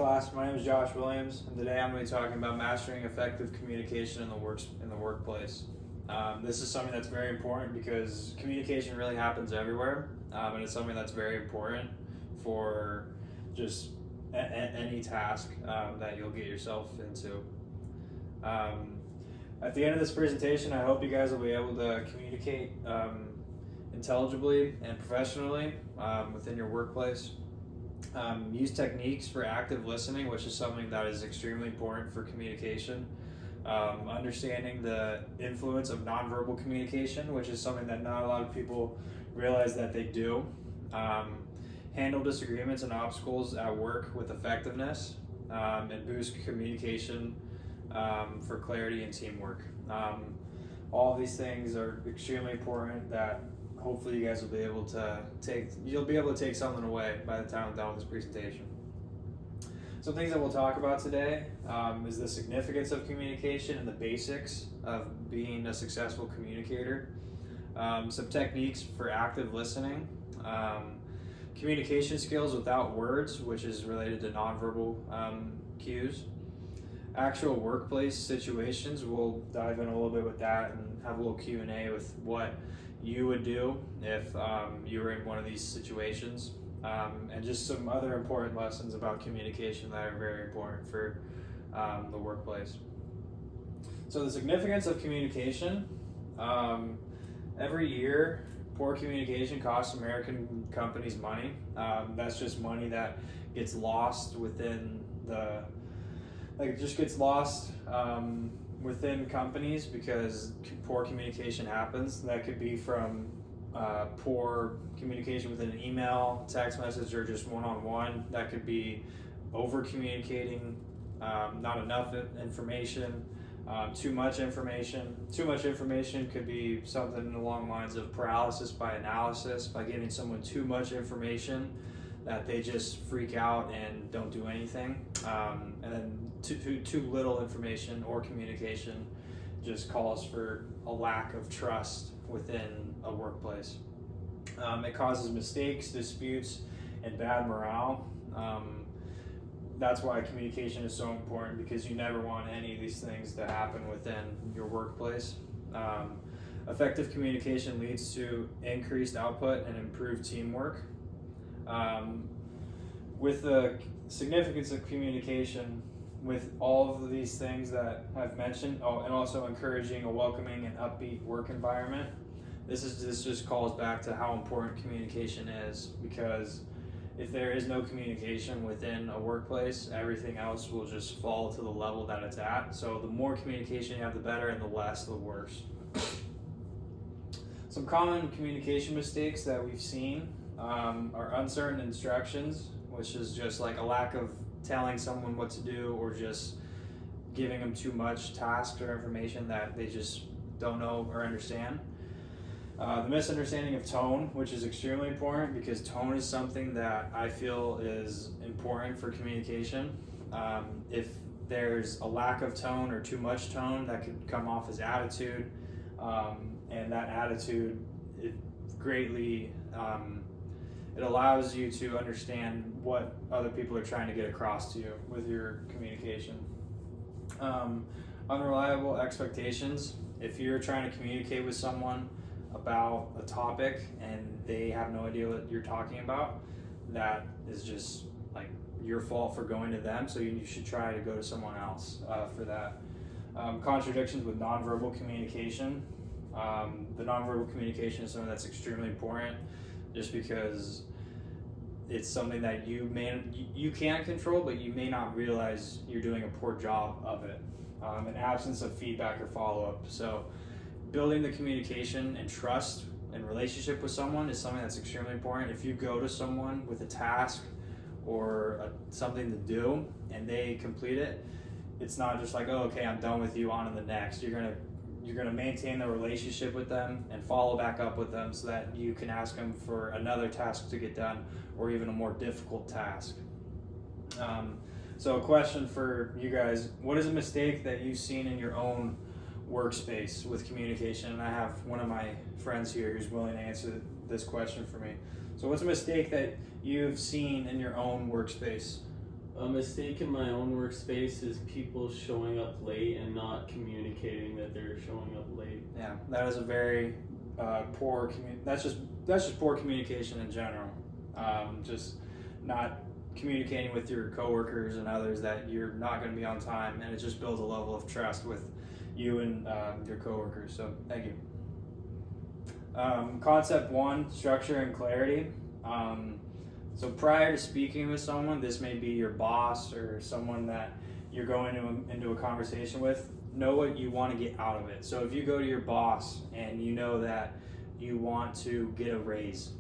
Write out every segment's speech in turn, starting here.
Class, my name is Josh Williams, and today I'm going to be talking about mastering effective communication in the workplace. This is something that's very important because communication really happens everywhere, and it's something that's very important for just any task that you'll get yourself into. At the end of this presentation, I hope you guys will be able to communicate intelligibly and professionally within your workplace. Use techniques for active listening, which is something that is extremely important for communication. Understanding the influence of nonverbal communication, which is something that not a lot of people realize that they do. Handle disagreements and obstacles at work with effectiveness, and boost communication for clarity and teamwork. All of these things are extremely important that hopefully you guys will be able to take something away by the time I'm done with this presentation. Some things that we'll talk about today is the significance of communication and the basics of being a successful communicator. Some techniques for active listening. Communication skills without words, which is related to nonverbal cues. Actual workplace situations, we'll dive in a little bit with that and have a little Q&A with what you would do if you were in one of these situations, and just some other important lessons about communication that are very important for the workplace. So the significance of communication, every year poor communication costs American companies money. That's just money that gets lost within within companies because poor communication happens. That could be from poor communication within an email, text message, or just one-on-one. That could be over communicating, not enough information, too much information. Too much information could be something along the lines of paralysis by analysis, by giving someone too much information that they just freak out and don't do anything. And then too little information or communication just calls for a lack of trust within a workplace. It causes mistakes, disputes, and bad morale. That's why communication is so important, because you never want any of these things to happen within your workplace. Effective communication leads to increased output and improved teamwork. With the significance of communication, with all of these things that I've mentioned, and also encouraging a welcoming and upbeat work environment, this just calls back to how important communication is, because if there is no communication within a workplace, everything else will just fall to the level that it's at. So the more communication you have, the better, and the less, the worse. Some common communication mistakes that we've seen are uncertain instructions, which is just like a lack of telling someone what to do, or just giving them too much tasks or information that they just don't know or understand. The misunderstanding of tone, which is extremely important, because tone is something that I feel is important for communication. If there's a lack of tone or too much tone, that could come off as attitude, and that attitude, it greatly it allows you to understand what other people are trying to get across to you with your communication. Unreliable expectations. If you're trying to communicate with someone about a topic and they have no idea what you're talking about, that is just like your fault for going to them, so you should try to go to someone else for that. Contradictions with nonverbal communication. The nonverbal communication is something that's extremely important, just because it's something that you can control, but you may not realize you're doing a poor job of it. An absence of feedback or follow-up. So building the communication and trust and relationship with someone is something that's extremely important. If you go to someone with a task or something to do and they complete it, it's not just like, oh, okay, I'm done with you, on to the next. You're gonna maintain the relationship with them and follow back up with them so that you can ask them for another task to get done, or even a more difficult task. So a question for you guys: what is a mistake that you've seen in your own workspace with communication? And I have one of my friends here who's willing to answer this question for me. So what's a mistake that you've seen in your own workspace? A mistake in my own workspace is people showing up late and not communicating that they're showing up late. Yeah, that is a very poor. That's just poor communication in general. Just not communicating with your coworkers and others that you're not going to be on time, and it just builds a level of trust with you and your coworkers. So thank you. Concept 1: structure and clarity. So prior to speaking with someone, this may be your boss or someone that you're going into a conversation with, know what you want to get out of it. So if you go to your boss and you know that you want to get a raise,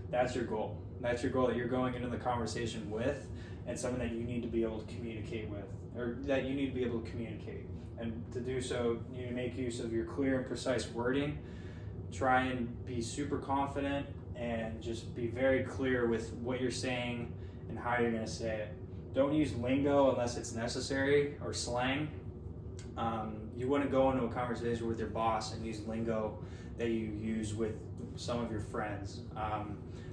that's your goal. That's your goal that you're going into the conversation with, and someone that you need to be able to communicate with, or that you need to be able to communicate. And to do so, you need to make use of your clear and precise wording. Try and be super confident and just be very clear with what you're saying and how you're going to say it. Don't use lingo unless it's necessary, or slang. You wouldn't go into a conversation with your boss and use lingo that you use with some of your friends.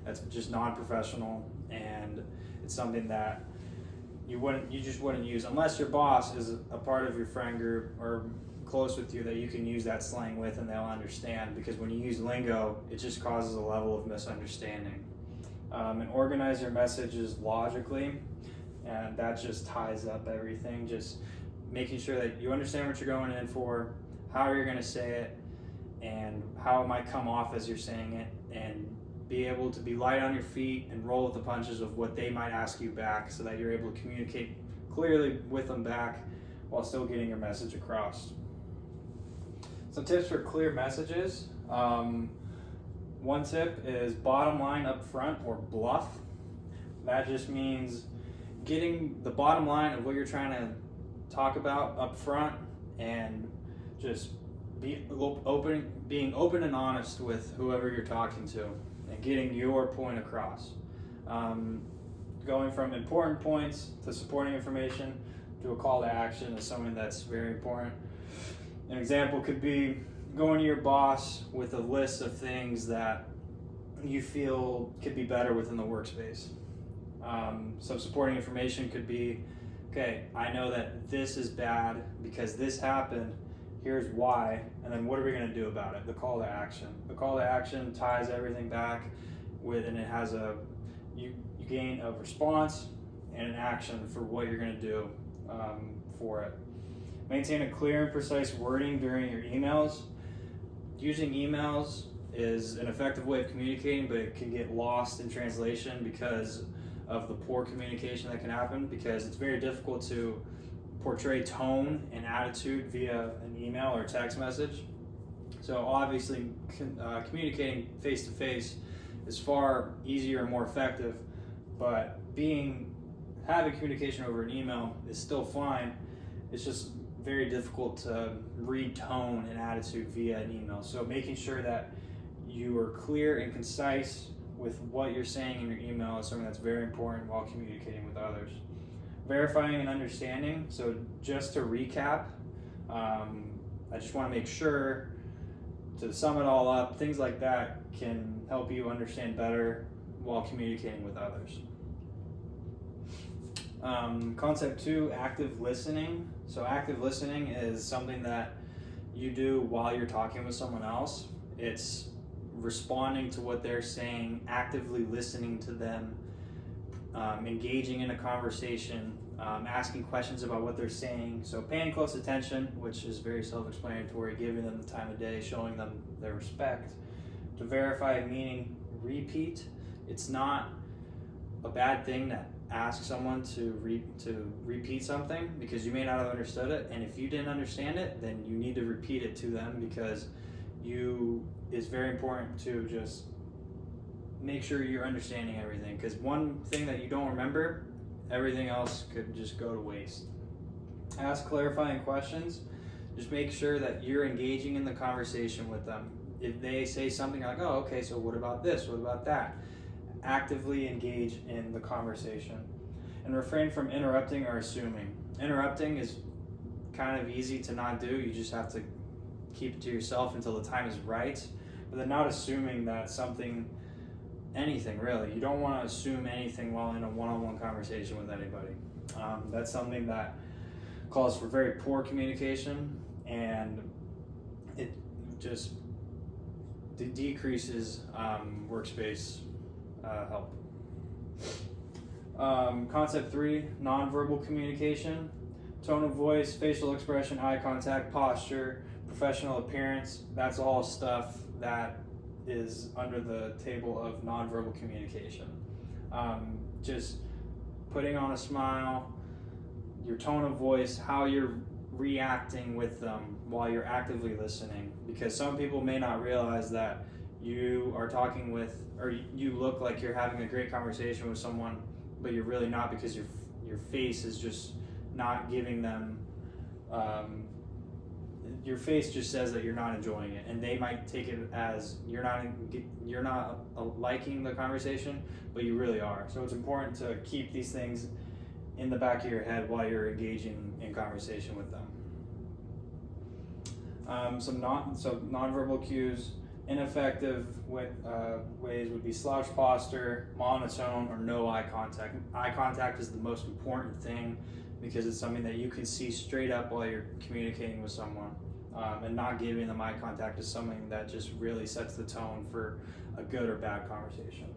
That's just non-professional, and it's something that you just wouldn't use unless your boss is a part of your friend group or close with you that you can use that slang with and they'll understand, because when you use lingo, it just causes a level of misunderstanding. And organize your messages logically, and that just ties up everything. Just making sure that you understand what you're going in for, how you're going to say it, and how it might come off as you're saying it, and be able to be light on your feet and roll with the punches of what they might ask you back, so that you're able to communicate clearly with them back while still getting your message across. Some tips for clear messages. One tip is bottom line up front, or bluff. That just means getting the bottom line of what you're trying to talk about up front, and just being open and honest with whoever you're talking to, and getting your point across. Going from important points to supporting information to a call to action is something that's very important. An example could be going to your boss with a list of things that you feel could be better within the workspace. Some supporting information could be, okay, I know that this is bad because this happened, here's why, and then what are we going to do about it? The call to action. The call to action ties everything back with, and it has you gain a response and an action for what you're going to do for it. Maintain a clear and precise wording during your emails. Using emails is an effective way of communicating, but it can get lost in translation because of the poor communication that can happen, because it's very difficult to portray tone and attitude via an email or text message. So obviously communicating face to face is far easier and more effective, but having communication over an email is still fine. It's just very difficult to read tone and attitude via an email. So making sure that you are clear and concise with what you're saying in your email is something that's very important while communicating with others. Verifying and understanding. So just to recap, I just want to make sure to sum it all up, things like that can help you understand better while communicating with others. Concept 2, active listening. So active listening is something that you do while you're talking with someone else. It's responding to what they're saying, actively listening to them, engaging in a conversation, asking questions about what they're saying. So paying close attention, which is very self-explanatory, giving them the time of day, showing them their respect. To verify, meaning repeat. It's not a bad thing to ask someone to repeat something, because you may not have understood it, and if you didn't understand it, then you need to repeat it to them, because it's very important to just make sure you're understanding everything, because one thing that you don't remember, everything else could just go to waste. Ask clarifying questions. Just make sure that you're engaging in the conversation with them. If they say something like, oh, okay, so what about this? What about that? Actively engage in the conversation. And refrain from interrupting or assuming. Interrupting is kind of easy to not do. You just have to keep it to yourself until the time is right. But then not assuming that something anything really. You don't want to assume anything while in a one-on-one conversation with anybody. That's something that calls for very poor communication, and it just decreases workspace help. Concept 3, nonverbal communication. Tone of voice, facial expression, eye contact, posture, professional appearance. That's all stuff that is under the table of nonverbal communication. Just putting on a smile, your tone of voice, how you're reacting with them while you're actively listening. Because some people may not realize that you are talking with, or you look like you're having a great conversation with someone, but you're really not, because your face is just not giving them, your face just says that you're not enjoying it, and they might take it as you're not liking the conversation, but you really are. So it's important to keep these things in the back of your head while you're engaging in conversation with them. Some nonverbal cues. Ineffective ways would be slouch posture, monotone, or no eye contact. Eye contact is the most important thing, because it's something that you can see straight up while you're communicating with someone. And not giving them eye contact is something that just really sets the tone for a good or bad conversation.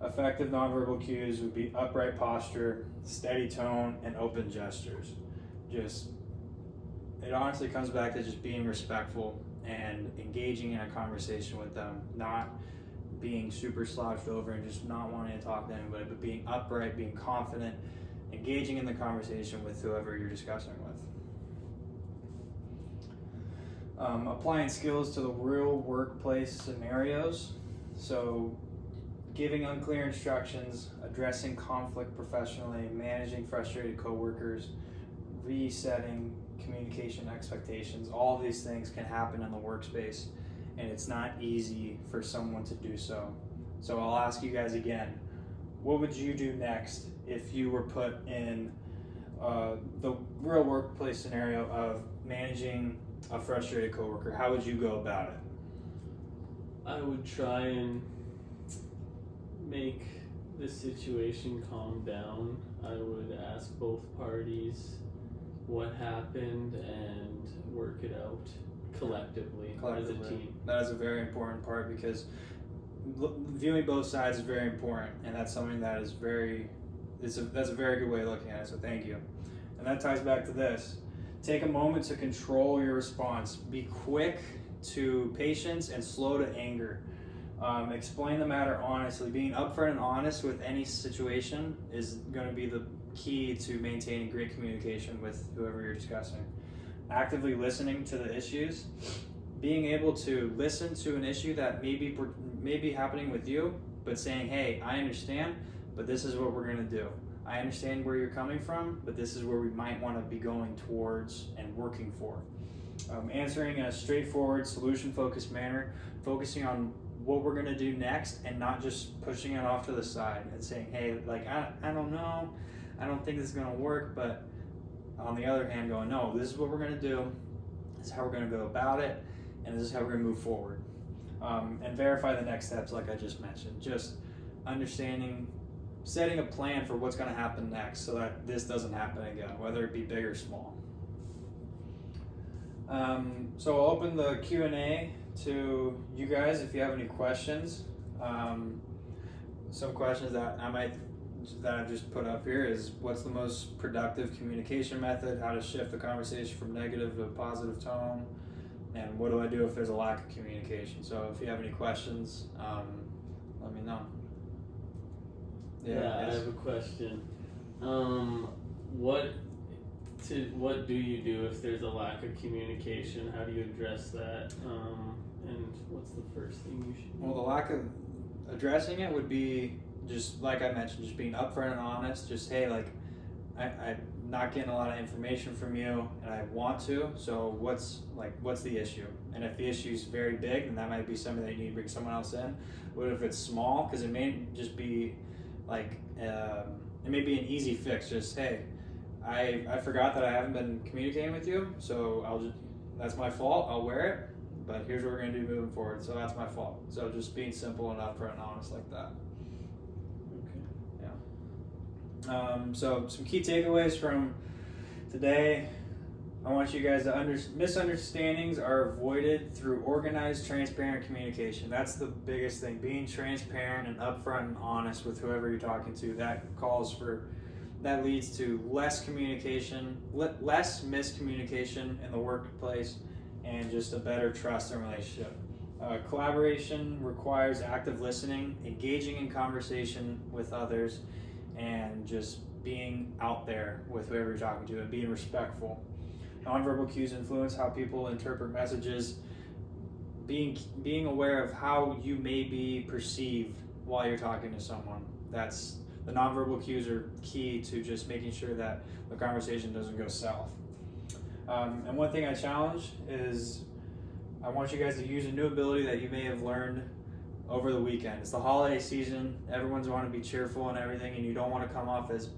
Effective nonverbal cues would be upright posture, steady tone, and open gestures. It honestly comes back to just being respectful and engaging in a conversation with them, not being super slouched over and just not wanting to talk to anybody, but being upright, being confident, engaging in the conversation with whoever you're discussing with. Applying skills to the real workplace scenarios. So giving unclear instructions, addressing conflict professionally, managing frustrated coworkers, resetting communication expectations. All of these things can happen in the workspace, and it's not easy for someone to do so. So I'll ask you guys again, what would you do next if you were put in the real workplace scenario of managing a frustrated coworker? How would you go about it? I would try and make the situation calm down. I would ask both parties what happened and work it out collectively as a team. That is a very important part, because viewing both sides is very important, and that's something that is that's a very good way of looking at it, so thank you. And that ties back to this. Take a moment to control your response. Be quick to patience and slow to anger. Explain the matter honestly. Being upfront and honest with any situation is going to be the key to maintaining great communication with whoever you're discussing. Actively listening to the issues. Being able to listen to an issue that may be happening with you, but saying, hey, I understand, but this is what we're going to do. I understand where you're coming from, but this is where we might want to be going towards and working for. Answering in a straightforward, solution-focused manner, focusing on what we're going to do next, and not just pushing it off to the side and saying, hey, like, I don't know, I don't think this is going to work, but on the other hand going, no, this is what we're going to do, this is how we're going to go about it, and this is how we're going to move forward. And verify the next steps, like I just mentioned. Just understanding, setting a plan for what's going to happen next so that this doesn't happen again, whether it be big or small. So I'll open the Q&A to you guys if you have any questions. Some questions that I've just put up here is, what's the most productive communication method? How to shift the conversation from negative to a positive tone? And what do I do if there's a lack of communication? So if you have any questions, let me know. Yeah, I have a question. What do you do if there's a lack of communication? How do you address that? And what's the first thing you should do? Well, the lack of addressing it would be, just like I mentioned, just being upfront and honest. Just, hey, like, I'm not getting a lot of information from you, and I want to. So what's the issue? And if the issue is very big, then that might be something that you need to bring someone else in. What if it's small? Because it may just be like it may be an easy fix. Just, hey, I forgot that I haven't been communicating with you, so that's my fault. I'll wear it. but here's what we're going to do moving forward. So that's my fault. So just being simple and upfront and honest like that. Okay. So some key takeaways from today. I want you guys to misunderstandings are avoided through organized, transparent communication. That's the biggest thing. Being transparent and upfront and honest with whoever you're talking to. That leads to less communication, less miscommunication in the workplace, and just a better trust and relationship. Collaboration requires active listening, engaging in conversation with others, and just being out there with whoever you're talking to and being respectful. Nonverbal cues influence how people interpret messages. Being aware of how you may be perceived while you're talking to someone. The nonverbal cues are key to just making sure that the conversation doesn't go south. And one thing I challenge is I want you guys to use a new ability that you may have learned over the weekend. It's the holiday season. Everyone's want to be cheerful and everything, and you don't want to come off as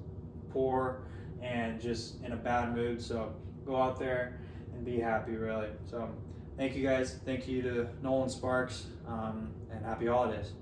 poor and just in a bad mood. So go out there and be happy, really. So thank you guys. Thank you to Nolan Sparks, and happy holidays.